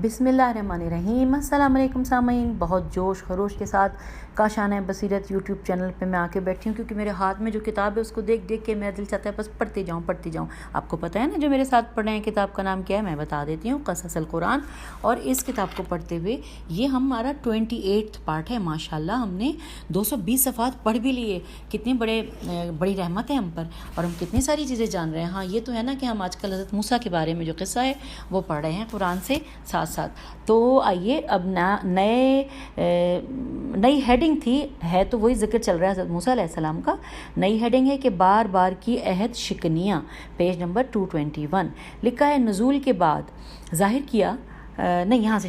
بسم اللہ الرحمن الرحیم۔ السلام علیکم سامعین، بہت جوش خروش کے ساتھ کاشانہ بصیرت یوٹیوب چینل پہ میں آ کے بیٹھی ہوں، کیونکہ میرے ہاتھ میں جو کتاب ہے اس کو دیکھ دیکھ کے میرا دل چاہتا ہے بس پڑھتی جاؤں۔ آپ کو پتہ ہے نا جو میرے ساتھ پڑھ رہے ہیں کتاب کا نام کیا ہے، میں بتا دیتی ہوں، قصص القرآن۔ اور اس کتاب کو پڑھتے ہوئے یہ ہمارا 28 پارٹ ہے۔ ماشاءاللہ ہم نے 220 صفحات پڑھ بھی لیے۔ کتنی بڑی رحمت ہے ہم پر، اور ہم کتنی ساری چیزیں جان رہے ہیں۔ ہاں یہ تو ہے نا کہ ہم آج کل حضرت موسیٰ کے بارے میں جو قصہ ہے وہ پڑھ رہے ہیں قرآن سے ساتھ۔ تو آئیے اب نئی ہیڈنگ ہے تو وہی ذکر چل رہا ہے حضرت موسیٰ علیہ السلام کا۔ نئی ہیڈنگ ہے کہ بار بار کی عہد شکنیاں، پیج نمبر 221 لکھا ہے نزول کے بعد ظاہر کیا یہاں سے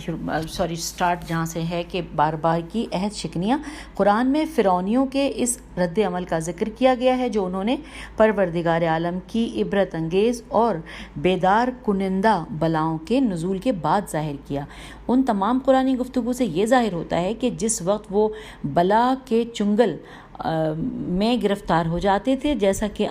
سٹارٹ جہاں سے ہے کہ بار بار کی عہد شکنیاں۔ قرآن میں فرعونیوں کے اس رد عمل کا ذکر کیا گیا ہے جو انہوں نے پروردگار عالم کی عبرت انگیز اور بیدار کنندہ بلاؤں کے نزول کے بعد ظاہر کیا۔ ان تمام قرآنی گفتگو سے یہ ظاہر ہوتا ہے کہ جس وقت وہ بلا کے چنگل میں گرفتار ہو جاتے تھے، جیسا کہ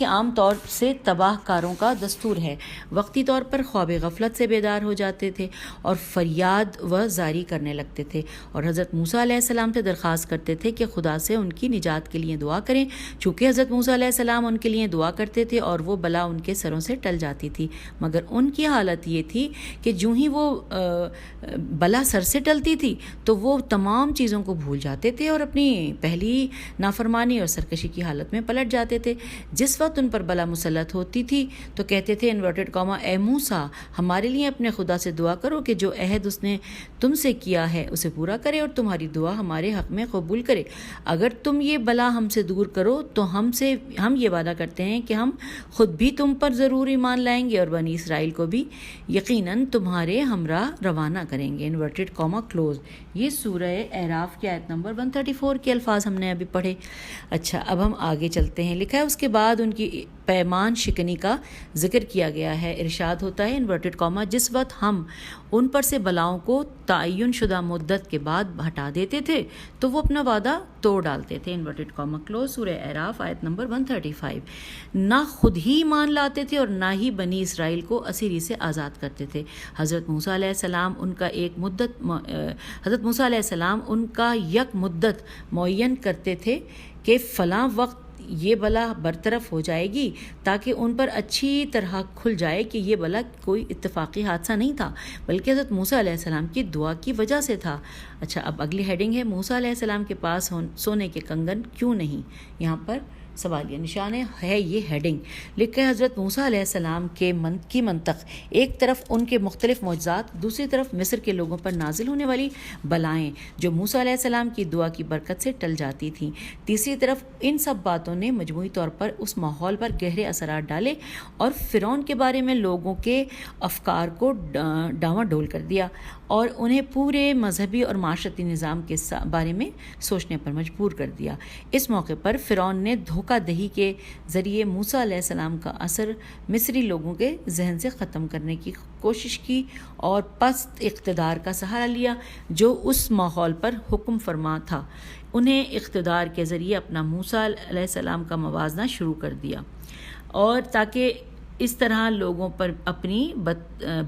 عام طور سے تباہ کاروں کا دستور ہے، وقتی طور پر خواب غفلت سے بیدار ہو جاتے تھے اور فریاد و زاری کرنے لگتے تھے، اور حضرت موسیٰ علیہ السلام سے درخواست کرتے تھے کہ خدا سے ان کی نجات کے لیے دعا کریں۔ چونکہ حضرت موسیٰ علیہ السلام ان کے لیے دعا کرتے تھے اور وہ بلا ان کے سروں سے ٹل جاتی تھی، مگر ان کی حالت یہ تھی کہ جو ہی وہ بلا سر سے ٹلتی تھی تو وہ تمام چیزوں کو بھول جاتے تھے اور اپنی پہلی نافرمانی اور سرکشی کی حالت میں پلٹ جاتے تھے۔ جس وقت ان پر بلا مسلط ہوتی تھی تو کہتے تھے اے موسیٰ، ہمارے لیے اپنے خدا سے دعا کرو کہ جو عہد اس نے تم سے کیا ہے اسے پورا کرے اور تمہاری دعا ہمارے حق میں قبول کرے۔ اگر تم یہ بلا ہم سے دور کرو تو ہم یہ وعدہ کرتے ہیں کہ ہم خود بھی تم پر ضرور ایمان لائیں گے اور بنی اسرائیل کو بھی یقیناً تمہارے ہمراہ روانہ کریں گے۔ یہ سورہ اعراف کی آیت نمبر 134 کے الفاظ ہم نے ابھی پڑھے۔ اچھا، اب ہم آگے چلتے ہیں۔ لکھا ہے اس کے بعد ان کی پیمان شکنی کا ذکر کیا گیا ہے۔ ارشاد ہوتا ہے جس وقت ہم ان پر سے بلاؤں کو تعین شدہ مدت کے بعد ہٹا دیتے تھے تو وہ اپنا وعدہ توڑ ڈالتے تھے۔ سورہ اعراف آیت نمبر 135۔ نہ خود ہی ایمان لاتے تھے اور نہ ہی بنی اسرائیل کو اسیری سے آزاد کرتے تھے۔ حضرت موسیٰ علیہ السلام ان کا یک مدت معین کرتے تھے کہ فلاں وقت یہ بلا برطرف ہو جائے گی، تاکہ ان پر اچھی طرح کھل جائے کہ یہ بلا کوئی اتفاقی حادثہ نہیں تھا بلکہ حضرت موسیٰ علیہ السلام کی دعا کی وجہ سے تھا۔ اچھا، اب اگلی ہیڈنگ ہے موسیٰ علیہ السلام کے پاس سونے کے کنگن کیوں نہیں؟ یہاں پر سوالیہ نشان ہے یہ ہیڈنگ۔ لکھا ہے حضرت موسیٰ علیہ السلام کی منطق، ایک طرف ان کے مختلف معجزات، دوسری طرف مصر کے لوگوں پر نازل ہونے والی بلائیں جو موسیٰ علیہ السلام کی دعا کی برکت سے ٹل جاتی تھیں، تیسری طرف ان سب باتوں نے مجموعی طور پر اس ماحول پر گہرے اثرات ڈالے اور فرعون کے بارے میں لوگوں کے افکار کو ڈاواں ڈول کر دیا اور انہیں پورے مذہبی اور معاشرتی نظام کے بارے میں سوچنے پر مجبور کر دیا۔ اس موقع پر فرعون نے دھوکہ دہی کے ذریعے موسیٰ علیہ السلام کا اثر مصری لوگوں کے ذہن سے ختم کرنے کی کوشش کی اور پست اقتدار کا سہارا لیا جو اس ماحول پر حکم فرما تھا۔ انہیں اقتدار کے ذریعے اپنا موسیٰ علیہ السلام کا موازنہ شروع کر دیا اور تاکہ اس طرح لوگوں پر اپنی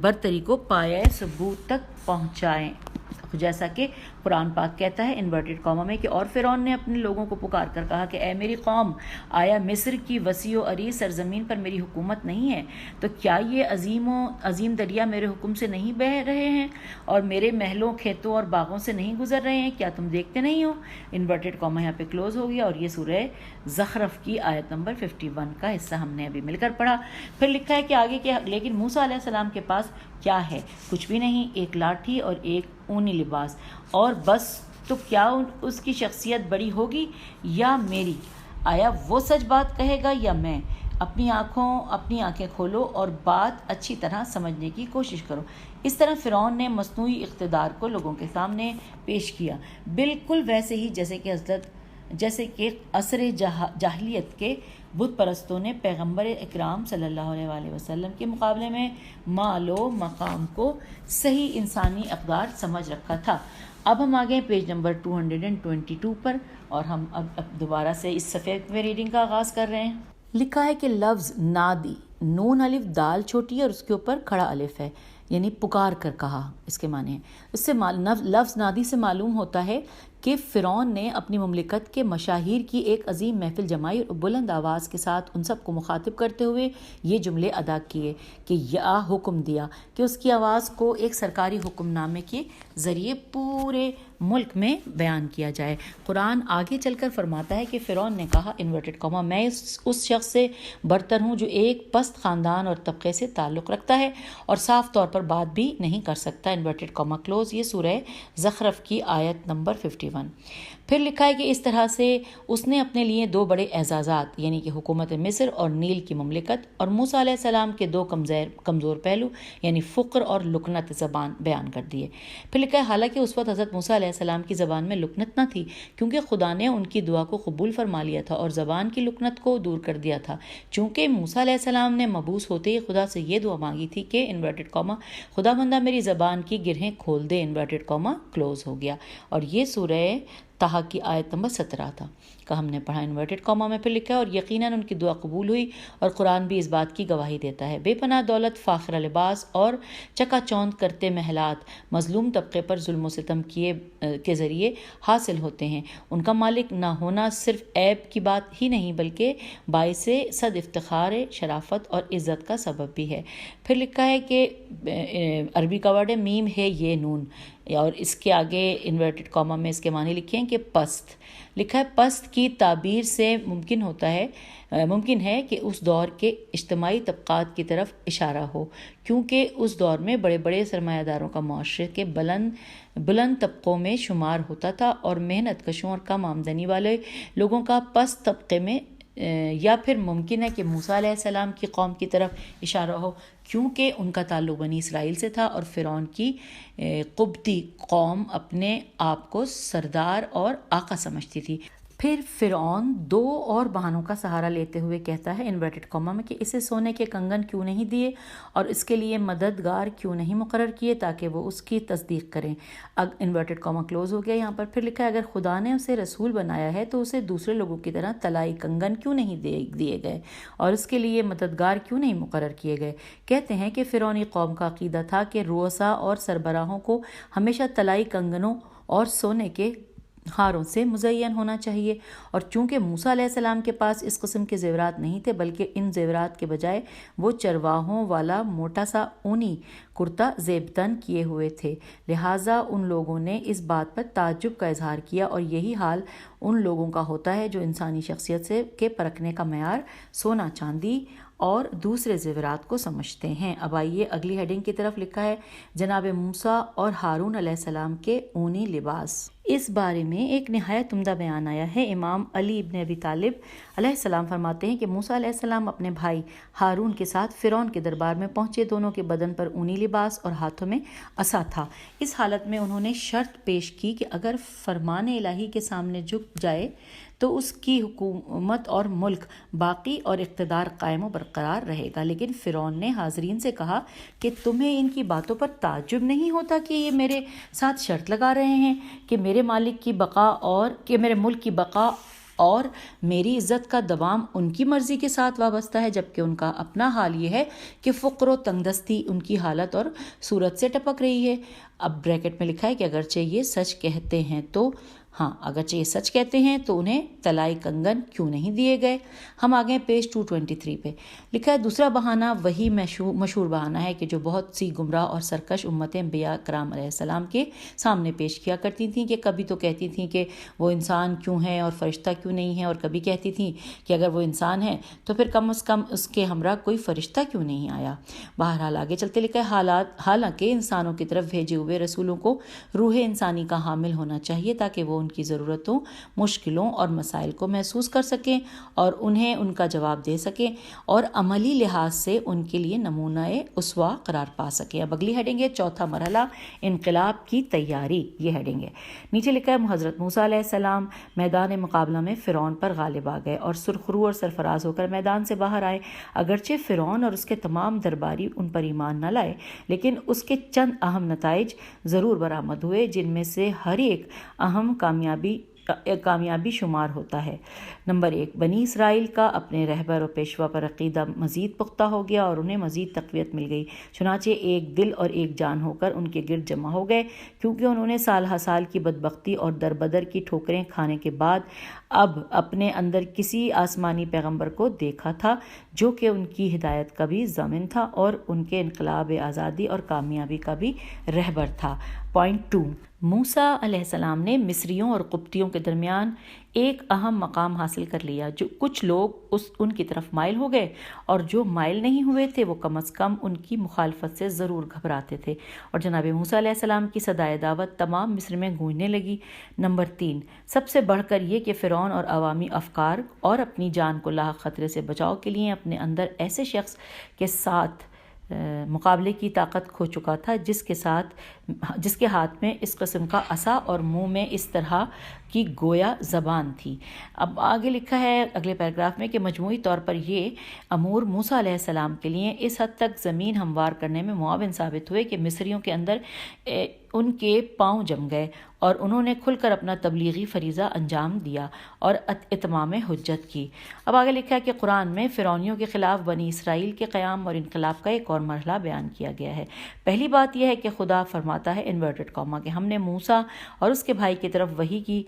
برتری کو پایہ ثبوت تک پہنچائیں، جیسا کہ قرآن پاک کہتا ہے میں کہ اور فرعون نے اپنے لوگوں کو پکار کر کہا کہ اے میری قوم، آیا مصر کی وسیع و عریض سرزمین پر میری حکومت نہیں ہے؟ تو کیا یہ عظیم دریا میرے حکم سے نہیں بہہ رہے ہیں اور میرے محلوں، کھیتوں اور باغوں سے نہیں گزر رہے ہیں؟ کیا تم دیکھتے نہیں ہو؟ یہاں پہ کلوز ہو گیا اور یہ سورہ زخرف کی آیت نمبر 51 کا حصہ ہم نے ابھی مل کر پڑھا۔ پھر لکھا ہے کہ آگے کہ لیکن موسیٰ علیہ السلام کے پاس کیا ہے؟ کچھ بھی نہیں، ایک لاٹھی اور ایک اونی لباس اور بس۔ تو کیا اس کی شخصیت بڑی ہوگی یا میری؟ آیا وہ سچ بات کہے گا یا میں؟ اپنی آنکھیں کھولو اور بات اچھی طرح سمجھنے کی کوشش کرو۔ اس طرح فرعون نے مصنوعی اقتدار کو لوگوں کے سامنے پیش کیا، بالکل ویسے ہی جیسے کہ عصر جاہلیت کے بت پرستوں نے پیغمبر اکرام صلی اللہ علیہ وسلم کے مقابلے میں مال و مقام کو صحیح انسانی اقدار سمجھ رکھا تھا۔ اب ہم آگے پیج نمبر 222 پر اور ہم اب دوبارہ سے اس صفحے میں ریڈنگ کا آغاز کر رہے ہیں۔ لکھا ہے کہ لفظ نادی نون الف دال چھوٹی ہے اور اس کے اوپر کھڑا الف ہے، یعنی پکار کر کہا اس کے معنی ہے۔ اس سے لفظ نادی سے معلوم ہوتا ہے کہ فرعون نے اپنی مملکت کے مشاہیر کی ایک عظیم محفل جمائی اور بلند آواز کے ساتھ ان سب کو مخاطب کرتے ہوئے یہ جملے ادا کیے کہ یا حکم دیا کہ اس کی آواز کو ایک سرکاری حکم نامے کے ذریعے پورے ملک میں بیان کیا جائے۔ قرآن آگے چل کر فرماتا ہے کہ فرعون نے کہا انورٹڈ کاما میں اس شخص سے برتر ہوں جو ایک پست خاندان اور طبقے سے تعلق رکھتا ہے اور صاف طور پر بات بھی نہیں کر سکتا، انورٹڈ کاما کلوز۔ یہ سورہ زخرف کی آیت نمبر 51۔ پھر لکھا ہے کہ اس طرح سے اس نے اپنے لیے دو بڑے اعزازات یعنی کہ حکومت مصر اور نیل کی مملکت اور موسیٰ علیہ السلام کے دو کمزور پہلو یعنی فقر اور لکنت زبان بیان کر دیے۔ پھر لکھا ہے حالانکہ اس وقت حضرت موسیٰ علیہ السلام کی زبان میں لکنت نہ تھی کیونکہ خدا نے ان کی دعا کو قبول فرما لیا تھا اور زبان کی لکنت کو دور کر دیا تھا، چونکہ موسیٰ علیہ السلام نے مبعوث ہوتے ہی خدا سے یہ دعا مانگی تھی کہ انورٹڈ کاما خدا بندہ میری زبان کی گرہیں کھول دے، انورٹڈ کاما کلوز ہو گیا۔ اور یہ سورہ طہ کی آیت نمبر 17 تھا کہ ہم نے پڑھا انورٹڈ کاما میں۔ پھر لکھا ہے اور یقیناً ان کی دعا قبول ہوئی اور قرآن بھی اس بات کی گواہی دیتا ہے۔ بے پناہ دولت، فاخرہ لباس اور چکا چوند کرتے محلات مظلوم طبقے پر ظلم و ستم کے ذریعے حاصل ہوتے ہیں۔ ان کا مالک نہ ہونا صرف عیب کی بات ہی نہیں بلکہ باعث صد افتخار، شرافت اور عزت کا سبب بھی ہے۔ پھر لکھا ہے کہ عربی کا ورڈ ہے میم ہے یہ نون، اور اس کے آگے انورٹڈ کاما میں اس کے معنی لکھے ہیں کہ پست۔ لکھا ہے پست کی تعبیر سے ممکن ہے کہ اس دور کے اجتماعی طبقات کی طرف اشارہ ہو، کیونکہ اس دور میں بڑے بڑے سرمایہ داروں کا معاشرے کے بلند طبقوں میں شمار ہوتا تھا اور محنت کشوں اور کم آمدنی والے لوگوں کا پست طبقے میں، یا پھر ممکن ہے کہ موسیٰ علیہ السلام کی قوم کی طرف اشارہ ہو کیونکہ ان کا تعلق بنی اسرائیل سے تھا اور فرعون کی قبطی قوم اپنے آپ کو سردار اور آقا سمجھتی تھی۔ پھر فرعون دو اور بہانوں کا سہارا لیتے ہوئے کہتا ہے انورٹڈ کاما میں کہ اسے سونے کے کنگن کیوں نہیں دیے اور اس کے لیے مددگار کیوں نہیں مقرر کیے تاکہ وہ اس کی تصدیق کریں۔ انورٹڈ کاما کلوز ہو گیا۔ یہاں پر پھر لکھا ہے اگر خدا نے اسے رسول بنایا ہے تو اسے دوسرے لوگوں کی طرح طلائی کنگن کیوں نہیں دیے گئے اور اس کے لیے مددگار کیوں نہیں مقرر کیے گئے۔ کہتے ہیں کہ فرعونی قوم کا عقیدہ تھا کہ رؤساء اور سربراہوں کو ہمیشہ طلائی کنگنوں اور سونے کے ہاروں سے مزین ہونا چاہیے، اور چونکہ موسیٰ علیہ السلام کے پاس اس قسم کے زیورات نہیں تھے بلکہ ان زیورات کے بجائے وہ چرواہوں والا موٹا سا اونی کرتا زیب تن کیے ہوئے تھے، لہٰذا ان لوگوں نے اس بات پر تعجب کا اظہار کیا، اور یہی حال ان لوگوں کا ہوتا ہے جو انسانی شخصیت کے پرکھنے کا معیار سونا چاندی اور دوسرے زیورات کو سمجھتے ہیں۔ اب آئیے اگلی ہیڈنگ کی طرف۔ لکھا ہے جناب موسیٰ اور ہارون علیہ السلام کے اونی لباس۔ اس بارے میں ایک نہایت عمدہ بیان آیا ہے۔ امام علی ابن ابی طالب علیہ السلام فرماتے ہیں کہ موسیٰ علیہ السلام اپنے بھائی ہارون کے ساتھ فرعون کے دربار میں پہنچے، دونوں کے بدن پر اونی لباس اور ہاتھوں میں عصا تھا۔ اس حالت میں انہوں نے شرط پیش کی کہ اگر فرمان الہی کے سامنے جھک جائے تو اس کی حکومت اور ملک باقی اور اقتدار قائم و برقرار رہے گا، لیکن فرعون نے حاضرین سے کہا کہ تمہیں ان کی باتوں پر تعجب نہیں ہوتا کہ یہ میرے ساتھ شرط لگا رہے ہیں کہ میرے مالک کی بقا اور کہ میرے ملک کی بقا اور میری عزت کا دوام ان کی مرضی کے ساتھ وابستہ ہے، جبکہ ان کا اپنا حال یہ ہے کہ فقر و تنگ دستی ان کی حالت اور صورت سے ٹپک رہی ہے۔ اب بریکٹ میں لکھا ہے کہ اگرچہ یہ سچ کہتے ہیں تو انہیں طلائی کنگن کیوں نہیں دیے گئے۔ ہم آگے پیج 223 پہ لکھا ہے دوسرا بہانہ وہی مشہور بہانہ ہے کہ جو بہت سی گمراہ اور سرکش امتیں انبیاء کرام علیہ السلام کے سامنے پیش کیا کرتی تھیں، کہ کبھی تو کہتی تھیں کہ وہ انسان کیوں ہے اور فرشتہ کیوں نہیں ہے، اور کبھی کہتی تھیں کہ اگر وہ انسان ہے تو پھر کم از کم اس کے ہمراہ کوئی فرشتہ کیوں نہیں آیا۔ بہرحال آگے چلتے لکھا ہے حالانکہ انسانوں کی طرف بھیجے ہوئے رسولوں کو روح انسانی کا حامل ہونا چاہیے تاکہ وہ ان کی ضرورتوں، مشکلوں اور مسائل کو محسوس کر سکیں اور انہیں ان کا جواب دے سکیں اور عملی لحاظ سے ان کے لیے نمونہ اسوہ قرار پا سکیں۔ اب اگلی ہیڈنگ ہے چوتھا مرحلہ انقلاب کی تیاری، یہ ہیڈنگ ہے۔ نیچے لکھا ہے حضرت موسیٰ علیہ السلام میدان مقابلہ میں فرعون پر غالب آ گئے اور سرخرو اور سرفراز ہو کر میدان سے باہر آئے۔ اگرچہ فرعون اور اس کے تمام درباری ان پر ایمان نہ لائے، لیکن اس کے چند اہم نتائج ضرور برآمد ہوئے، جن میں سے ہر ایک اہم کامیابی کامیابی شمار ہوتا ہے۔ نمبر 1، بنی اسرائیل کا اپنے رہبر و پیشوا پر عقیدہ مزید پختہ ہو گیا اور انہیں مزید تقویت مل گئی، چنانچہ ایک دل اور ایک جان ہو کر ان کے گرد جمع ہو گئے، کیونکہ انہوں نے سال ہر سال کی بدبختی اور دربدر کی ٹھوکریں کھانے کے بعد اب اپنے اندر کسی آسمانی پیغمبر کو دیکھا تھا جو کہ ان کی ہدایت کا بھی ضامن تھا اور ان کے انقلاب آزادی اور کامیابی کا بھی رہبر تھا۔ پوائنٹ 2، موسیٰ علیہ السلام نے مصریوں اور قبطیوں کے درمیان ایک اہم مقام حاصل کر لیا۔ جو کچھ لوگ ان کی طرف مائل ہو گئے اور جو مائل نہیں ہوئے تھے وہ کم از کم ان کی مخالفت سے ضرور گھبراتے تھے، اور جناب موسیٰ علیہ السلام کی صدائے دعوت تمام مصر میں گونجنے لگی۔ نمبر 3، سب سے بڑھ کر یہ کہ فرعون اور عوامی افکار اور اپنی جان کو لاحق خطرے سے بچاؤ کے لیے اپنے اندر ایسے شخص کے ساتھ مقابلے کی طاقت کھو چکا تھا جس کے ہاتھ میں اس قسم کا عصا اور منہ میں اس طرح کی گویا زبان تھی۔ اب آگے لکھا ہے اگلے پیراگراف میں کہ مجموعی طور پر یہ امور موسیٰ علیہ السلام کے لیے اس حد تک زمین ہموار کرنے میں معاون ثابت ہوئے کہ مصریوں کے اندر ان کے پاؤں جم گئے اور انہوں نے کھل کر اپنا تبلیغی فریضہ انجام دیا اور اتمام حجت کی۔ اب آگے لکھا ہے کہ قرآن میں فرعونیوں کے خلاف بنی اسرائیل کے قیام اور انقلاب کا ایک اور مرحلہ بیان کیا گیا ہے۔ پہلی بات یہ ہے کہ خدا فرماتا ہے انورٹڈ کاما کہ ہم نے موسیٰ اور اس کے بھائی کی طرف وحی کی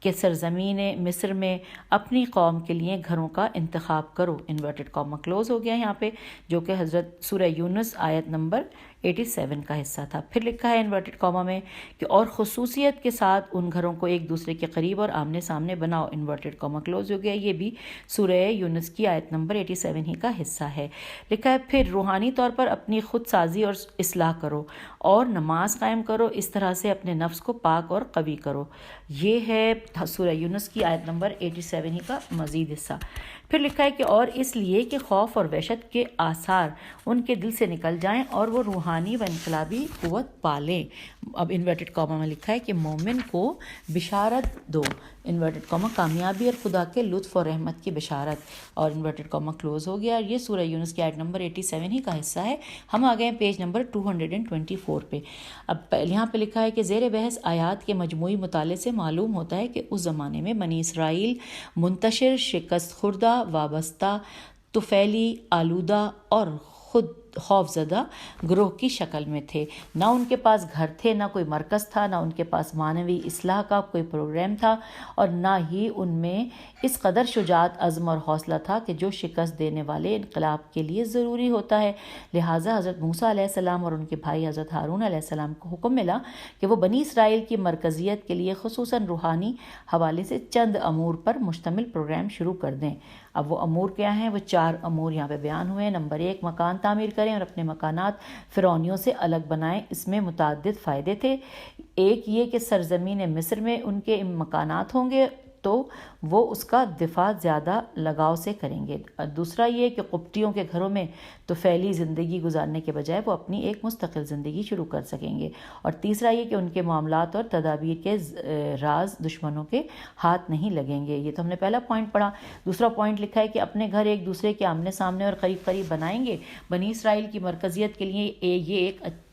کہ سرزمین مصر میں اپنی قوم کے لیے گھروں کا انتخاب کرو، انورٹڈ کاما کلوز ہو گیا یہاں پہ، جو کہ حضرت سورہ یونس آیت نمبر 87 کا حصہ تھا۔ پھر لکھا ہے انورٹڈ کاما میں کہ اور خصوصیت کے ساتھ ان گھروں کو ایک دوسرے کے قریب اور آمنے سامنے بناؤ، انورٹڈ کاما کلوز ہو گیا، یہ بھی سورہ یونس کی آیت نمبر 87 ہی کا حصہ ہے۔ لکھا ہے پھر روحانی طور پر اپنی خود سازی اور اصلاح کرو اور نماز قائم کرو، اس طرح سے اپنے نفس کو پاک اور قوی کرو، یہ ہے سورہ یونس کی آیت نمبر 87 ہی کا مزید حصہ۔ پھر لکھا ہے کہ اور اس لیے کہ خوف اور وحشت کے آثار ان کے دل سے نکل جائیں اور وہ روحانی و انقلابی قوت پالیں۔ اب انورٹڈ کاما میں لکھا ہے کہ مومن کو بشارت دو، انورٹڈ کاما کامیابی اور خدا کے لطف اور رحمت کی بشارت، اور انورٹڈ کاما کلوز ہو گیا، یہ سورہ یونس کی آیت نمبر 87 ہی کا حصہ ہے۔ ہم آ گئے پیج نمبر 224 پہ۔ اب یہاں پہ لکھا ہے کہ زیر بحث آیات کے مجموعی مطالعے سے معلوم ہوتا ہے کہ اس زمانے میں بنی اسرائیل منتشر، شکست خوردہ، وابستہ، طفیلی، آلودہ اور خود خوف زدہ گروہ کی شکل میں تھے۔ نہ ان کے پاس گھر تھے، نہ کوئی مرکز تھا، نہ ان کے پاس معنوی اصلاح کا کوئی پروگرام تھا، اور نہ ہی ان میں اس قدر شجاعت، عزم اور حوصلہ تھا کہ جو شکست دینے والے انقلاب کے لیے ضروری ہوتا ہے۔ لہٰذا حضرت موسیٰ علیہ السلام اور ان کے بھائی حضرت ہارون علیہ السلام کو حکم ملا کہ وہ بنی اسرائیل کی مرکزیت کے لیے خصوصاً روحانی حوالے سے چند امور پر مشتمل پروگرام شروع کر دیں۔ اب وہ امور کیا ہیں؟ وہ 4 امور یہاں پہ بیان ہوئے ہیں۔ نمبر 1، مکان تعمیر کریں اور اپنے مکانات فرعونیوں سے الگ بنائیں۔ اس میں متعدد فائدے تھے۔ ایک یہ کہ سرزمین مصر میں ان کے مکانات ہوں گے تو وہ اس کا دفاع زیادہ لگاؤ سے کریں گے۔ دوسرا یہ کہ قبطیوں کے گھروں میں تو پھیلی زندگی گزارنے کے بجائے وہ اپنی ایک مستقل زندگی شروع کر سکیں گے۔ اور تیسرا یہ کہ ان کے معاملات اور تدابیر کے راز دشمنوں کے ہاتھ نہیں لگیں گے۔ یہ تو ہم نے پہلا پوائنٹ پڑھا۔ دوسرا پوائنٹ لکھا ہے کہ اپنے گھر ایک دوسرے کے آمنے سامنے اور قریب قریب بنائیں گے۔ بنی اسرائیل کی مرکزیت کے لیے یہ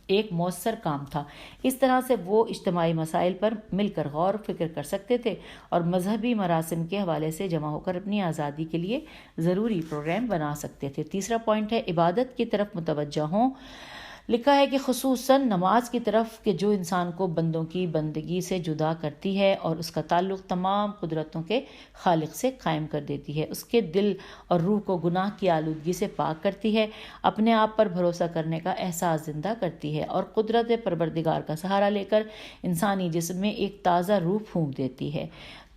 ایک مؤثر کام تھا۔ اس طرح سے وہ اجتماعی مسائل پر مل کر غور و فکر کر سکتے تھے اور مذہبی مراسم کے حوالے سے جمع ہو کر اپنی آزادی کے لیے ضروری پروگرام بنا سکتے تھے۔ تیسرا پوائنٹ ہے عبادت کی طرف متوجہ ہوں۔ لکھا ہے کہ خصوصاً نماز کی طرف کہ جو انسان کو بندوں کی بندگی سے جدا کرتی ہے اور اس کا تعلق تمام قدرتوں کے خالق سے قائم کر دیتی ہے، اس کے دل اور روح کو گناہ کی آلودگی سے پاک کرتی ہے، اپنے آپ پر بھروسہ کرنے کا احساس زندہ کرتی ہے اور قدرت پروردگار کا سہارا لے کر انسانی جسم میں ایک تازہ روح پھونک دیتی ہے۔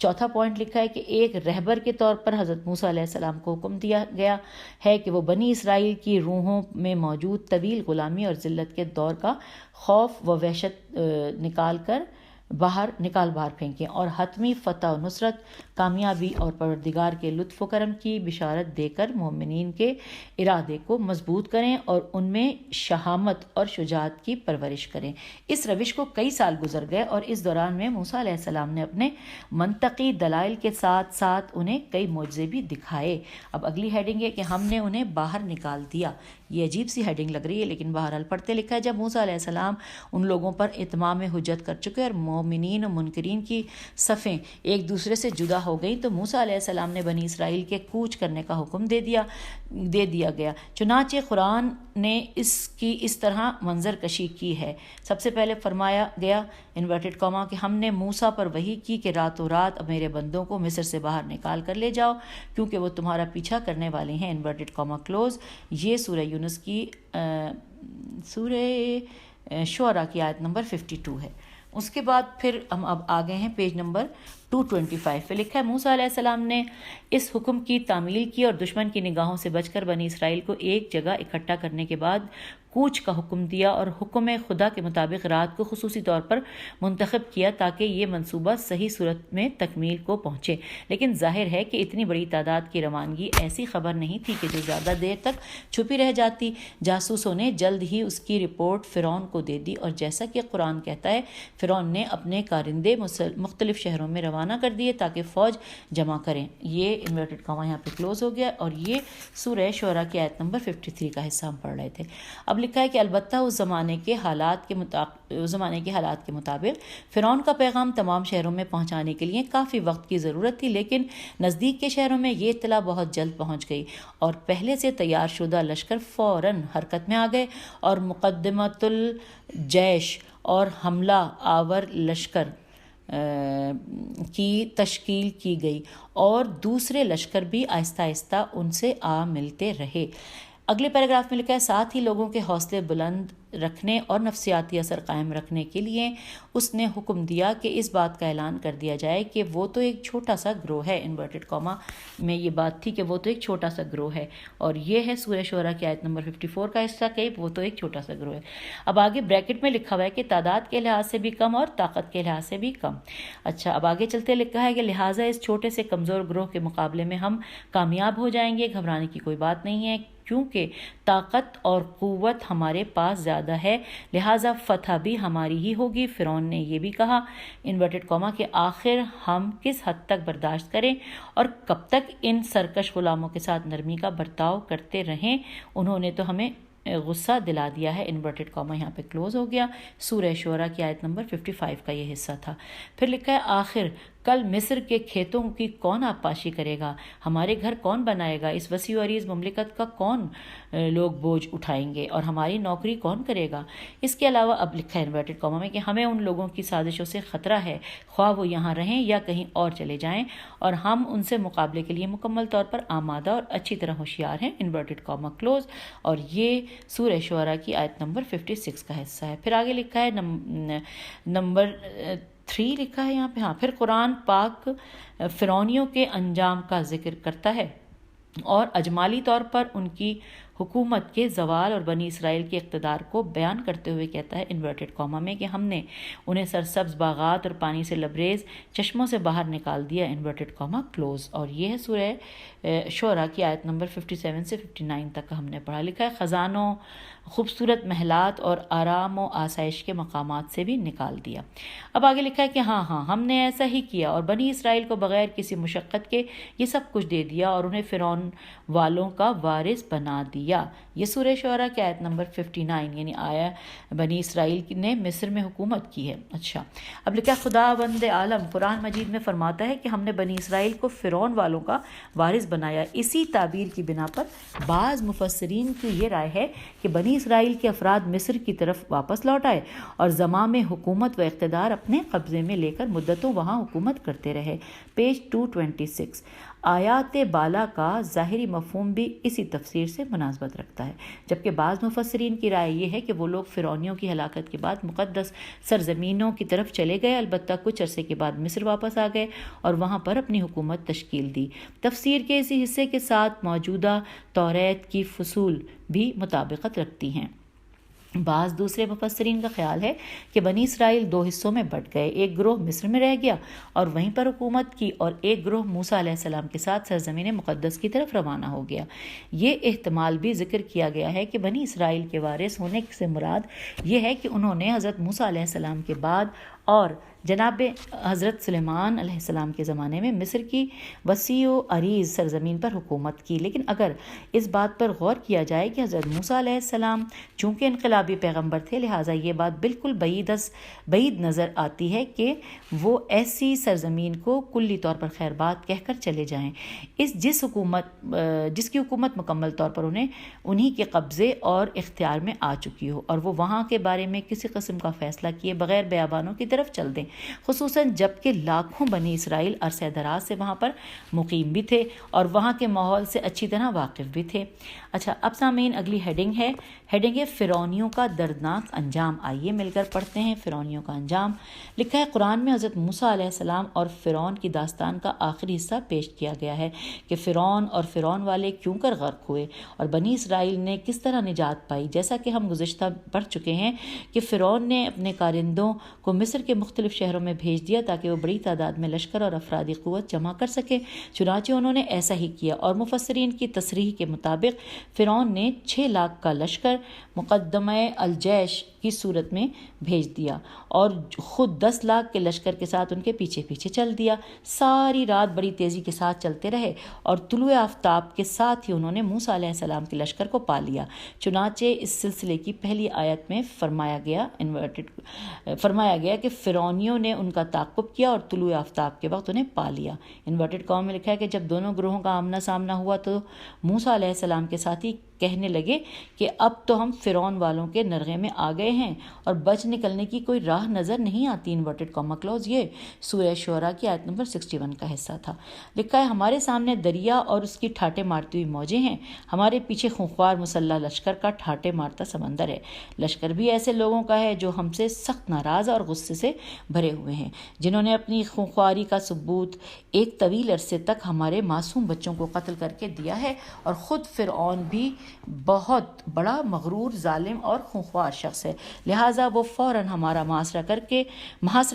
چوتھا پوائنٹ لکھا ہے کہ ایک رہبر کے طور پر حضرت موسیٰ علیہ السلام کو حکم دیا گیا ہے کہ وہ بنی اسرائیل کی روحوں میں موجود طویل غلامی اور ذلت کے دور کا خوف و وحشت نکال باہر پھینکیں اور حتمی فتح و نصرت، کامیابی اور پروردگار کے لطف و کرم کی بشارت دے کر مومنین کے ارادے کو مضبوط کریں اور ان میں شہامت اور شجاعت کی پرورش کریں۔ اس روش کو کئی سال گزر گئے اور اس دوران میں موسیٰ علیہ السلام نے اپنے منطقی دلائل کے ساتھ ساتھ انہیں کئی معجزے بھی دکھائے۔ اب اگلی ہیڈنگ ہے کہ ہم نے انہیں باہر نکال دیا۔ یہ عجیب سی ہیڈنگ لگ رہی ہے لیکن بہرحال پڑھتے لکھا ہے جب موسیٰ علیہ السلام ان لوگوں پر اتمام حجت کر چکے اور مومنین و منکرین کی صفیں ایک دوسرے سے جدا ہو گئیں تو موسیٰ علیہ السلام نے بنی اسرائیل کے کوچ کرنے کا حکم دے دیا گیا۔ چنانچہ قرآن نے اس کی اس طرح منظر کشی کی ہے۔ سب سے پہلے فرمایا گیا انورٹڈ کاما کہ ہم نے موسیٰ پر وحی کی کہ راتوں رات میرے بندوں کو مصر سے باہر نکال کر لے جاؤ کیونکہ وہ تمہارا پیچھا کرنے والے ہیں، انورٹڈ کاما کلوز۔ یہ سورہ یونس کی سورہ شعراء کی آیت نمبر 52 ہے۔ اس کے بعد پھر ہم اب آگئے ہیں پیج نمبر 225 پہ لکھا ہے موسیٰ علیہ السلام نے اس حکم کی تعمیل کی اور دشمن کی نگاہوں سے بچ کر بنی اسرائیل کو ایک جگہ اکٹھا کرنے کے بعد کوچ کا حکم دیا اور حکم خدا کے مطابق رات کو خصوصی طور پر منتخب کیا تاکہ یہ منصوبہ صحیح صورت میں تکمیل کو پہنچے۔ لیکن ظاہر ہے کہ اتنی بڑی تعداد کی روانگی ایسی خبر نہیں تھی کہ جو زیادہ دیر تک چھپی رہ جاتی۔ جاسوسوں نے جلد ہی اس کی رپورٹ فرعون کو دے دی اور جیسا کہ قرآن کہتا ہے فرعون نے اپنے کارندے مختلف شہروں میں روانہ کر دیے تاکہ فوج جمع کریں۔ یہ انورٹڈ کاما یہاں پہ کلوز ہو گیا اور یہ سورہ شعراء کی آیت نمبر 53 کا حصہ ہم پڑھ رہے تھے۔ اب لکھا ہے کہ البتہ اس زمانے کے حالات کے مطابق فرعون کا پیغام تمام شہروں میں پہنچانے کے لیے کافی وقت کی ضرورت تھی، لیکن نزدیک کے شہروں میں یہ اطلاع بہت جلد پہنچ گئی اور پہلے سے تیار شدہ لشکر فوراً حرکت میں آ گئے اور مقدمۃ الجیش اور حملہ آور لشکر کی تشکیل کی گئی اور دوسرے لشکر بھی آہستہ آہستہ ان سے آ ملتے رہے۔ اگلے پیراگراف میں لکھا ہے ساتھ ہی لوگوں کے حوصلے بلند رکھنے اور نفسیاتی اثر قائم رکھنے کے لیے اس نے حکم دیا کہ اس بات کا اعلان کر دیا جائے کہ وہ تو ایک چھوٹا سا گروہ ہے۔ انورٹڈ کاما میں یہ بات تھی کہ وہ تو ایک چھوٹا سا گروہ ہے اور یہ ہے سورہ شعراء کی آیت نمبر 54 کا حصہ کہ وہ تو ایک چھوٹا سا گروہ ہے۔ اب آگے بریکٹ میں لکھا ہوا ہے کہ تعداد کے لحاظ سے بھی کم اور طاقت کے لحاظ سے بھی کم۔ اچھا اب آگے چلتے لکھا ہے کہ لہٰذا اس چھوٹے سے کمزور گروہ کے مقابلے میں ہم کامیاب ہو جائیں گے، گھبرانے کی کوئی بات نہیں ہے کیونکہ طاقت اور قوت ہمارے پاس زیادہ ہے، لہٰذا فتح بھی ہماری ہی ہوگی۔ فرعون نے یہ بھی کہا انورٹڈ کاما کہ آخر ہم کس حد تک برداشت کریں اور کب تک ان سرکش غلاموں کے ساتھ نرمی کا برتاؤ کرتے رہیں، انہوں نے تو ہمیں غصہ دلا دیا ہے۔ انورٹڈ کاما یہاں پہ کلوز ہو گیا۔ سورہ شعراء کی آیت نمبر 55 کا یہ حصہ تھا۔ پھر لکھا ہے آخر کل مصر کے کھیتوں کی کون آبپاشی کرے گا، ہمارے گھر کون بنائے گا، اس وسیع و عریض مملکت کا کون لوگ بوجھ اٹھائیں گے اور ہماری نوکری کون کرے گا۔ اس کے علاوہ اب لکھا ہے انورٹڈ کاما میں کہ ہمیں ان لوگوں کی سازشوں سے خطرہ ہے، خواہ وہ یہاں رہیں یا کہیں اور چلے جائیں، اور ہم ان سے مقابلے کے لیے مکمل طور پر آمادہ اور اچھی طرح ہوشیار ہیں۔ Inverted comma close. اور یہ سورہ شعراء کی آیت نمبر 56 کا حصہ ہے۔ پھر آگے لکھا ہے نمبر 3 لکھا ہے یہاں پہ، ہاں پھر قرآن پاک فرعونیوں کے انجام کا ذکر کرتا ہے اور اجمالی طور پر ان کی حکومت کے زوال اور بنی اسرائیل کے اقتدار کو بیان کرتے ہوئے کہتا ہے انورٹڈ کاما میں کہ ہم نے انہیں سرسبز باغات اور پانی سے لبریز چشموں سے باہر نکال دیا، انورٹڈ کاما کلوز۔ اور یہ ہے سورہ شعراء کی آیت نمبر 57 سے 59 تک کا ہم نے پڑھا۔ لکھا ہے خزانوں، خوبصورت محلات اور آرام و آسائش کے مقامات سے بھی نکال دیا۔ اب آگے لکھا ہے کہ ہاں ہم نے ایسا ہی کیا اور بنی اسرائیل کو بغیر کسی مشقت کے یہ سب کچھ دے دیا اور انہیں فرعون والوں کا وارث بنا دیا۔ یہ سورہ شعراء کی آیت نمبر 59 یعنی آیا بنی اسرائیل نے مصر میں حکومت کی ہے۔ اچھا اب لکھا خدا بند عالم قرآن مجید میں فرماتا ہے کہ ہم نے بنی اسرائیل کو فرعون والوں کا وارث بنایا۔ اسی تعبیر کی بنا پر بعض مفسرین کی یہ رائے ہے کہ بنی اسرائیل کے افراد مصر کی طرف واپس لوٹ آئے اور زمام حکومت و اقتدار اپنے قبضے میں لے کر مدتوں وہاں حکومت کرتے رہے۔ پیج 226 آیات بالا کا ظاہری مفہوم بھی اسی تفسیر سے مناسبت رکھتا ہے، جبکہ بعض مفسرین کی رائے یہ ہے کہ وہ لوگ فرعونیوں کی ہلاکت کے بعد مقدس سرزمینوں کی طرف چلے گئے، البتہ کچھ عرصے کے بعد مصر واپس آ گئے اور وہاں پر اپنی حکومت تشکیل دی۔ تفسیر کے اسی حصے کے ساتھ موجودہ توریت کی فصول بھی مطابقت رکھتی ہیں۔ بعض دوسرے مفسرین کا خیال ہے کہ بنی اسرائیل 2 حصوں میں بٹ گئے، ایک گروہ مصر میں رہ گیا اور وہیں پر حکومت کی اور ایک گروہ موسیٰ علیہ السلام کے ساتھ سرزمین مقدس کی طرف روانہ ہو گیا۔ یہ احتمال بھی ذکر کیا گیا ہے کہ بنی اسرائیل کے وارث ہونے سے مراد یہ ہے کہ انہوں نے حضرت موسیٰ علیہ السلام کے بعد اور جناب حضرت سلیمان علیہ السلام کے زمانے میں مصر کی وسیع و عریض سرزمین پر حکومت کی، لیکن اگر اس بات پر غور کیا جائے کہ حضرت موسیٰ علیہ السلام چونکہ انقلابی پیغمبر تھے، لہٰذا یہ بات بالکل بعید نظر آتی ہے کہ وہ ایسی سرزمین کو کلی طور پر خیر بات کہہ کر چلے جائیں، جس کی حکومت مکمل طور پر انہی کے قبضے اور اختیار میں آ چکی ہو، اور وہ وہاں کے بارے میں کسی قسم کا فیصلہ کیے بغیر بیابانوں کی طرف چل دیں، خصوصاً جب کہ لاکھوں بنی اسرائیل عرصہ دراز سے وہاں پر مقیم بھی تھے اور وہاں کے ماحول سے اچھی طرح واقف بھی تھے۔ اچھا، اب سامعین اگلی ہیڈنگ ہے فرعونیوں کا دردناک انجام۔ آئیے مل کر پڑھتے ہیں فرعونیوں کا انجام۔ لکھا ہے قرآن میں حضرت موسیٰ علیہ السلام اور فرعون کی داستان کا آخری حصہ پیش کیا گیا ہے کہ فرعون اور فرعون والے کیوں کر غرق ہوئے اور بنی اسرائیل نے کس طرح نجات پائی۔ جیسا کہ ہم گزشتہ پڑھ چکے ہیں کہ فرعون نے اپنے کارندوں کو مصر کے مختلف شہروں میں بھیج دیا تاکہ وہ بڑی تعداد میں لشکر اور افرادی قوت جمع کر سکے، چنانچہ انہوں نے ایسا ہی کیا، اور مفسرین کی تصریح کے مطابق فرعون نے 6 لاکھ کا لشکر مقدمہ الجیش کی صورت میں بھیج دیا اور خود 10 لاکھ کے لشکر کے ساتھ ان کے پیچھے پیچھے چل دیا۔ ساری رات بڑی تیزی کے ساتھ چلتے رہے اور طلوع آفتاب کے ساتھ ہی انہوں نے موسیٰ علیہ السلام کے لشکر کو پا لیا۔ چنانچہ اس سلسلے کی پہلی آیت میں فرمایا گیا کہ فرعونیوں نے ان کا تعاقب کیا اور طلوع آفتاب کے وقت انہیں پا لیا۔ انورٹڈ کام میں لکھا ہے کہ جب دونوں گروہوں کا آمنا سامنا ہوا تو موسیٰ علیہ السلام کے ساتھی کہنے لگے کہ اب تو ہم فرعون والوں کے نرغے میں آ گئے ہیں اور بچ نکلنے کی کوئی راہ نظر نہیں آتی۔ انورٹڈ کاما کلوز، یہ سورہ شعراء کی آیت نمبر 61 کا حصہ تھا۔ لکھا ہے ہمارے سامنے دریا اور اس کی ٹھاٹے مارتی ہوئی موجیں ہیں، ہمارے پیچھے خونخوار مسلح لشکر کا ٹھاٹے مارتا سمندر ہے۔ لشکر بھی ایسے لوگوں کا ہے جو ہم سے سخت ناراض اور غصے سے بھرے ہوئے ہیں، جنہوں نے اپنی خونخواری کا ثبوت ایک طویل عرصے تک ہمارے معصوم بچوں کو قتل کر کے دیا ہے، اور خود فرعون بھی بہت بڑا مغرور، ظالم اور خونخوار شخص ہے، لہٰذا وہ فوراً ہمارا محاصرہ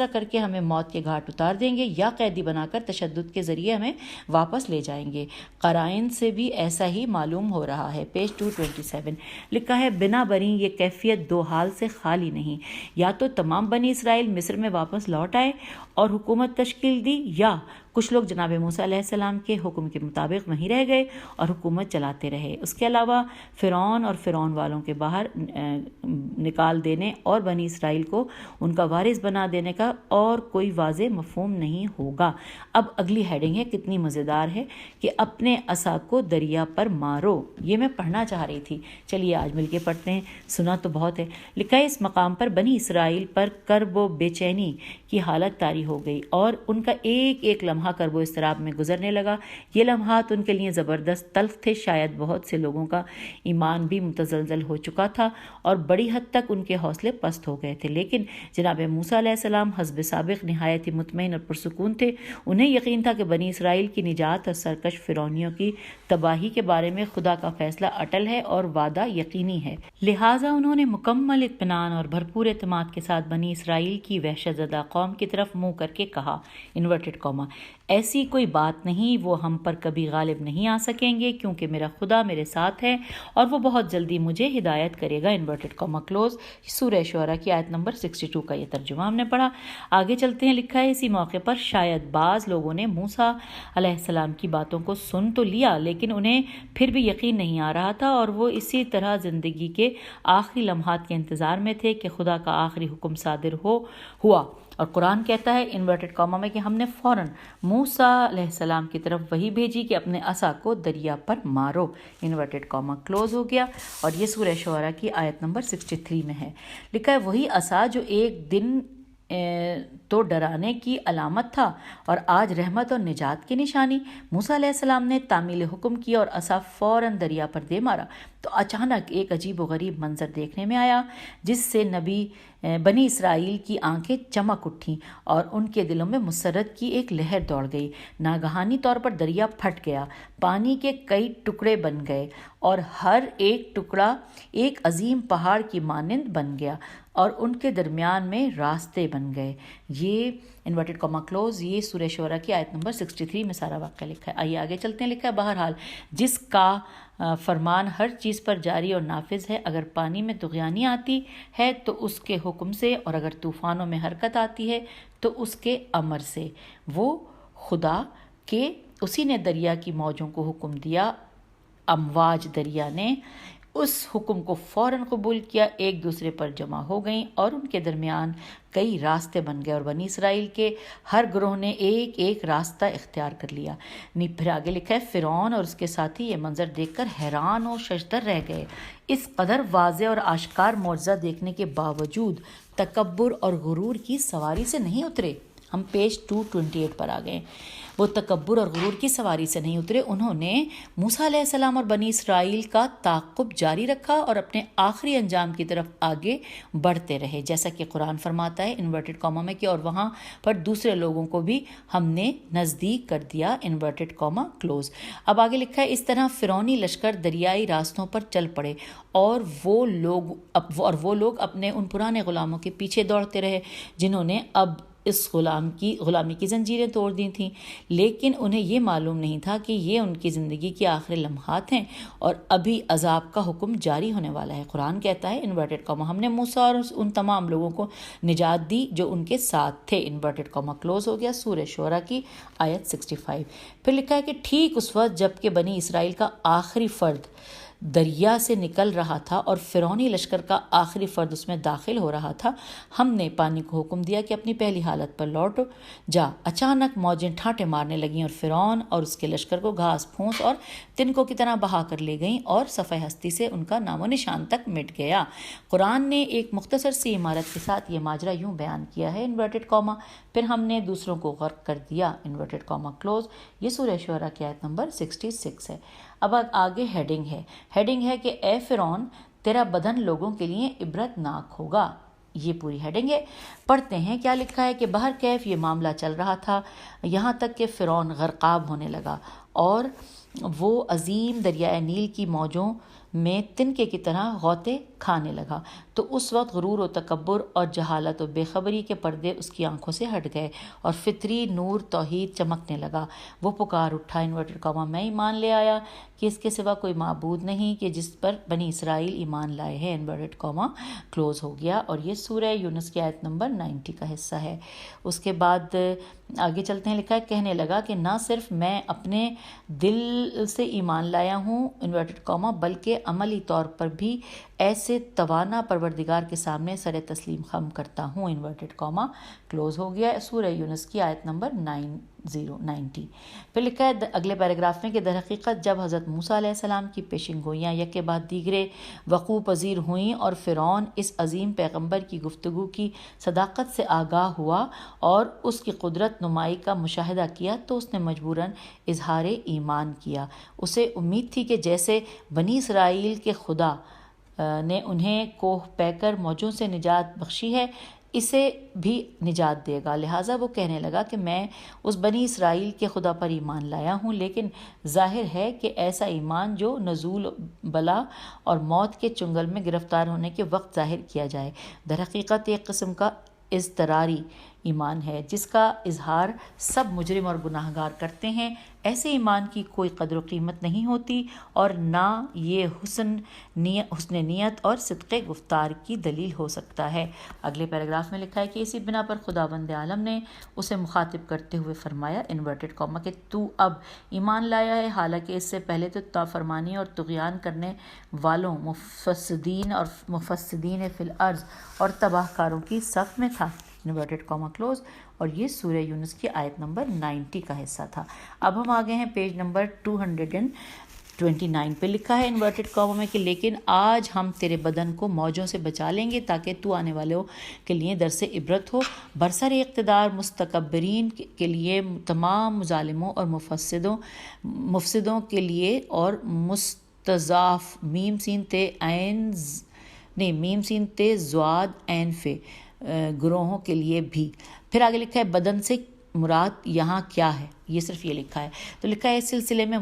کر کے ہمیں موت کے گھاٹ اتار دیں گے یا قیدی بنا کر تشدد کے ذریعے ہمیں واپس لے جائیں گے۔ قرائن سے بھی ایسا ہی معلوم ہو رہا ہے۔ پیج 227 لکھا ہے بنا بری یہ کیفیت 2 حال سے خالی نہیں، یا تو تمام بنی اسرائیل مصر میں واپس لوٹ آئے اور حکومت تشکیل دی، یا کچھ لوگ جناب موسیٰ علیہ السلام کے حکم کے مطابق وہیں رہ گئے اور حکومت چلاتے رہے۔ اس کے علاوہ فرعون اور فرعون والوں کے باہر نکال دینے اور بنی اسرائیل کو ان کا وارث بنا دینے کا اور کوئی واضح مفہوم نہیں ہوگا۔ اب اگلی ہیڈنگ ہے، کتنی مزیدار ہے، کہ اپنے عصا کو دریا پر مارو۔ یہ میں پڑھنا چاہ رہی تھی، چلیے آج مل کے پڑھتے ہیں، سنا تو بہت ہے۔ لکھا ہے اس مقام پر بنی اسرائیل پر کرب و بے چینی کی حالت طاری ہو گئی اور ان کا ایک ایک لمحہ کرب و اضطراب میں گزرنے لگا۔ یہ لمحات ان کے لیے زبردست تلخ تھے، شاید بہت سے لوگوں کا ایمان بھی متزلزل ہو چکا تھا اور بڑی حد تک ان کے حوصلے پست ہو گئے تھے، لیکن جناب موسیٰ علیہ السلام حسب سابق نہایت ہی مطمئن اور پرسکون تھے۔ انہیں یقین تھا کہ بنی اسرائیل کی نجات اور سرکش فرعونیوں کی تباہی کے بارے میں خدا کا فیصلہ اٹل ہے اور وعدہ یقینی ہے، لہٰذا انہوں نے مکمل اطمینان اور بھرپور اعتماد کے ساتھ بنی اسرائیل کی وحشت زدہ قوم کی طرف منہ کر کے کہا، انورٹڈ کاما، ایسی کوئی بات نہیں، وہ ہم پر کبھی غالب نہیں آ سکیں گے کیونکہ میرا خدا میرے ساتھ ہے اور وہ بہت جلدی مجھے ہدایت کرے گا۔ انورٹڈ کاما کلوز، سورہ شعراء کی آیت نمبر 62 کا یہ ترجمہ ہم نے پڑھا۔ آگے چلتے ہیں۔ لکھا ہے اسی موقع پر شاید بعض لوگوں نے موسیٰ علیہ السلام کی باتوں کو سن تو لیا، لیکن انہیں پھر بھی یقین نہیں آ رہا تھا اور وہ اسی طرح زندگی کے آخری لمحات کے انتظار میں تھے کہ خدا کا آخری حکم صادر ہوا، اور قرآن کہتا ہے انورٹڈ کاما میں کہ ہم نے فوراً موسیٰ علیہ السلام کی طرف وہی بھیجی کہ اپنے عصا کو دریا پر مارو۔ انورٹڈ کاما کلوز ہو گیا، اور یہ سورہ شعراء کی آیت نمبر 63 میں ہے۔ لکھا ہے وہی عصا جو ایک دن تو ڈرانے کی علامت تھا اور آج رحمت اور نجات کی نشانی۔ موسیٰ علیہ السلام نے تعمیل حکم کی اور عصا فوراً دریا پر دے مارا تو اچانک ایک عجیب و غریب منظر دیکھنے میں آیا جس سے بنی اسرائیل کی آنکھیں چمک اٹھیں اور ان کے دلوں میں مسرت کی ایک لہر دوڑ گئی۔ ناگہانی طور پر دریا پھٹ گیا، پانی کے کئی ٹکڑے بن گئے اور ہر ایک ٹکڑا ایک عظیم پہاڑ کی مانند بن گیا اور ان کے درمیان میں راستے بن گئے۔ یہ انورٹڈ کاما کلوز، یہ سورہ شعراء کی آیت نمبر 63 میں سارا واقعہ لکھا ہے۔ آئیے آگے چلتے ہیں۔ لکھا ہے بہرحال جس کا فرمان ہر چیز پر جاری اور نافذ ہے۔ اگر پانی میں طغیانی آتی ہے تو اس کے حکم سے، اور اگر طوفانوں میں حرکت آتی ہے تو اس کے امر سے۔ وہ خدا کہ اسی نے دریا کی موجوں کو حکم دیا، امواج دریا نے اس حکم کو فوراً قبول کیا، ایک دوسرے پر جمع ہو گئیں اور ان کے درمیان کئی راستے بن گئے، اور بنی اسرائیل کے ہر گروہ نے ایک ایک راستہ اختیار کر لیا۔ پھر آگے لکھا ہے فرعون اور اس کے ساتھی یہ منظر دیکھ کر حیران و ششدر رہ گئے۔ اس قدر واضح اور آشکار معجزہ دیکھنے کے باوجود تکبر اور غرور کی سواری سے نہیں اترے۔ ہم پیج 228 پر آ گئے۔ وہ تکبر اور غرور کی سواری سے نہیں اترے، انہوں نے موسیٰ علیہ السلام اور بنی اسرائیل کا تعاقب جاری رکھا اور اپنے آخری انجام کی طرف آگے بڑھتے رہے، جیسا کہ قرآن فرماتا ہے انورٹڈ کاما میں کہ اور وہاں پر دوسرے لوگوں کو بھی ہم نے نزدیک کر دیا، انورٹڈ کاما کلوز۔ اب آگے لکھا ہے اس طرح فرعونی لشکر دریائی راستوں پر چل پڑے اور وہ لوگ اپنے ان پرانے غلاموں کے پیچھے دوڑتے رہے جنہوں نے اب اس غلامی کی زنجیریں توڑ دی تھیں، لیکن انہیں یہ معلوم نہیں تھا کہ یہ ان کی زندگی کے آخری لمحات ہیں اور ابھی عذاب کا حکم جاری ہونے والا ہے۔ قرآن کہتا ہے انورٹڈ کاما ہم نے موسیٰ اور ان تمام لوگوں کو نجات دی جو ان کے ساتھ تھے، انورٹڈ کاما کلوز ہو گیا۔ سورہ شعراء کی آیت 65۔ پھر لکھا ہے کہ ٹھیک اس وقت جب کہ بنی اسرائیل کا آخری فرد دریا سے نکل رہا تھا اور فرعونی لشکر کا آخری فرد اس میں داخل ہو رہا تھا، ہم نے پانی کو حکم دیا کہ اپنی پہلی حالت پر لوٹ جا۔ اچانک موجیں ٹھاٹے مارنے لگیں اور فرعون اور اس کے لشکر کو گھاس پھونس اور تنکوں کی طرح بہا کر لے گئیں اور صفحہ ہستی سے ان کا نام و نشان تک مٹ گیا۔ قرآن نے ایک مختصر سی عمارت کے ساتھ یہ ماجرا یوں بیان کیا ہے انورٹڈ کاما پھر ہم نے دوسروں کو غرق کر دیا، انورٹڈ کاما کلوز۔ یہ سورہ شعراء کی آیت نمبر 66 ہے۔ اب آگے ہیڈنگ ہے کہ اے فرعون تیرا بدن لوگوں کے لیے عبرت ناک ہوگا۔ یہ پوری ہیڈنگ ہے۔ پڑھتے ہیں کیا لکھا ہے کہ بہر کیف یہ معاملہ چل رہا تھا یہاں تک کہ فرعون غرقاب ہونے لگا اور وہ عظیم دریائے نیل کی موجوں میں تنکے کی طرح غوطے کھانے لگا، تو اس وقت غرور و تکبر اور جہالت و بے خبری کے پردے اس کی آنکھوں سے ہٹ گئے اور فطری نور توحید چمکنے لگا۔ وہ پکار اٹھا انورٹڈ کاما میں ایمان لے آیا کہ اس کے سوا کوئی معبود نہیں کہ جس پر بنی اسرائیل ایمان لائے ہیں، انورٹڈ کاما کلوز ہو گیا۔ اور یہ سورہ یونس کی آیت نمبر 90 کا حصہ ہے۔ اس کے بعد آگے چلتے ہیں، لکھا ہے کہنے لگا کہ نہ صرف میں اپنے دل سے ایمان لایا ہوں انورٹڈ کاما بلکہ عملی طور پر بھی ایسے توانا پروردگار کے سامنے سر تسلیم خم کرتا ہوں، انورٹڈ کاما کلوز ہو گیا۔ سورہ یونس کی آیت نمبر 90۔ پھر لکھا ہے اگلے پیراگراف میں کہ در حقیقت جب حضرت موسیٰ علیہ السلام کی پیشن گوئیاں یک کے بعد دیگرے وقوع پذیر ہوئیں اور فرعون اس عظیم پیغمبر کی گفتگو کی صداقت سے آگاہ ہوا اور اس کی قدرت نمائی کا مشاہدہ کیا تو اس نے مجبوراً اظہار ایمان کیا۔ اسے امید تھی کہ جیسے بنی اسرائیل کے خدا نے انہیں کوہ پیکر موجوں سے نجات بخشی ہے اسے بھی نجات دے گا، لہٰذا وہ کہنے لگا کہ میں اس بنی اسرائیل کے خدا پر ایمان لایا ہوں، لیکن ظاہر ہے کہ ایسا ایمان جو نزول بلا اور موت کے چنگل میں گرفتار ہونے کے وقت ظاہر کیا جائے، در حقیقت ایک قسم کا اضطراری ایمان ہے جس کا اظہار سب مجرم اور گناہ گار کرتے ہیں۔ ایسے ایمان کی کوئی قدر و قیمت نہیں ہوتی اور نہ یہ حسن نیت اور صدق گفتار کی دلیل ہو سکتا ہے۔ اگلے پیراگراف میں لکھا ہے کہ اسی بنا پر خداوند عالم نے اسے مخاطب کرتے ہوئے فرمایا انورٹڈ کاما کہ تو اب ایمان لایا ہے حالانکہ اس سے پہلے تو نافرمانی اور طغیان کرنے والوں مفسدین فی الارض اور تباہ کاروں کی صف میں تھا، انورٹڈ کاما کلوز۔ اور یہ سورہ یونس کی آیت نمبر 90 کا حصہ تھا۔ اب ہم آگے ہیں پیج نمبر 229 پہ لکھا ہے انورٹڈ کاما میں کہ لیکن آج ہم تیرے بدن کو موجوں سے بچا لیں گے تاکہ تو آنے والوں کے لیے درس عبرت ہو، برسر اقتدار مستکبرین کے لیے، تمام ظالموں اور مفسدوں کے لیے اور مستضعف میم سین تے زواد عین فے گروہوں کے لیے بھی۔ پھر آگے لکھا ہے بدن سے مراد یہاں کیا ہے، یہ صرف یہ لکھا ہے۔ تو لکھا ہے اس سلسلے میں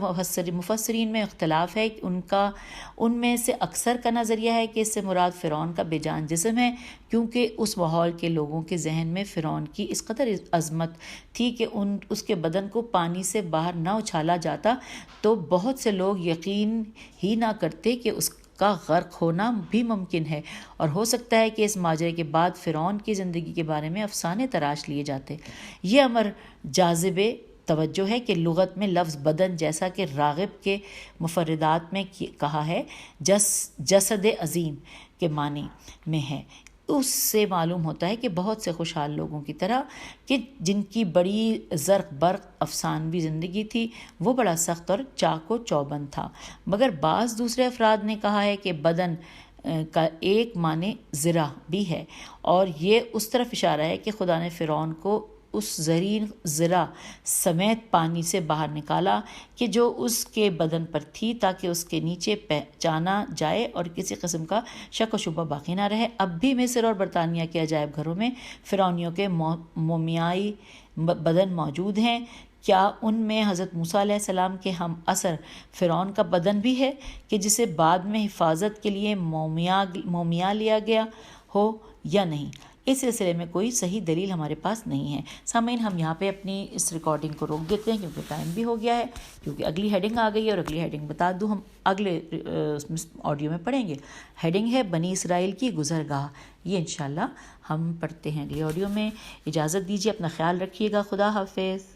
مفسرین میں اختلاف ہے، ان میں سے اکثر کا نظریہ ہے کہ اس سے مراد فرعون کا بے جان جسم ہے، کیونکہ اس ماحول کے لوگوں کے ذہن میں فرعون کی اس قدر عظمت تھی کہ اس کے بدن کو پانی سے باہر نہ اچھالا جاتا تو بہت سے لوگ یقین ہی نہ کرتے کہ اس کا غرق ہونا بھی ممکن ہے، اور ہو سکتا ہے کہ اس ماجرے کے بعد فرعون کی زندگی کے بارے میں افسانے تراش لیے جاتے۔ یہ امر جاذب توجہ ہے کہ لغت میں لفظ بدن، جیسا کہ راغب کے مفردات میں کہا ہے، جسد عظیم کے معنی میں ہے۔ اس سے معلوم ہوتا ہے کہ بہت سے خوشحال لوگوں کی طرح کہ جن کی بڑی زرق برق افسانوی زندگی تھی، وہ بڑا سخت اور چاق و چوبند تھا۔ مگر بعض دوسرے افراد نے کہا ہے کہ بدن کا ایک معنی ذرا بھی ہے، اور یہ اس طرف اشارہ ہے کہ خدا نے فرعون کو اس زرین ذرا سمیت پانی سے باہر نکالا کہ جو اس کے بدن پر تھی، تاکہ اس کے نیچے پہچانا جائے اور کسی قسم کا شک و شبہ باقی نہ رہے۔ اب بھی مصر اور برطانیہ کے عجائب گھروں میں فرعونیوں کے مومیائی بدن موجود ہیں۔ کیا ان میں حضرت موسیٰ علیہ السلام کے ہم عصر فرعون کا بدن بھی ہے کہ جسے بعد میں حفاظت کے لیے مومیا لیا گیا ہو یا نہیں؟ اس سلسلے میں کوئی صحیح دلیل ہمارے پاس نہیں ہے۔ سامعین، ہم یہاں پہ اپنی اس ریکارڈنگ کو روک دیتے ہیں کیونکہ ٹائم بھی ہو گیا ہے، کیونکہ اگلی ہیڈنگ آ گئی ہے، اور اگلی ہیڈنگ بتا دوں ہم اگلے آڈیو میں پڑھیں گے۔ ہیڈنگ ہے بنی اسرائیل کی گزرگاہ۔ یہ انشاءاللہ ہم پڑھتے ہیں اگلی آڈیو میں۔ اجازت دیجیے، اپنا خیال رکھیے گا۔ خدا حافظ۔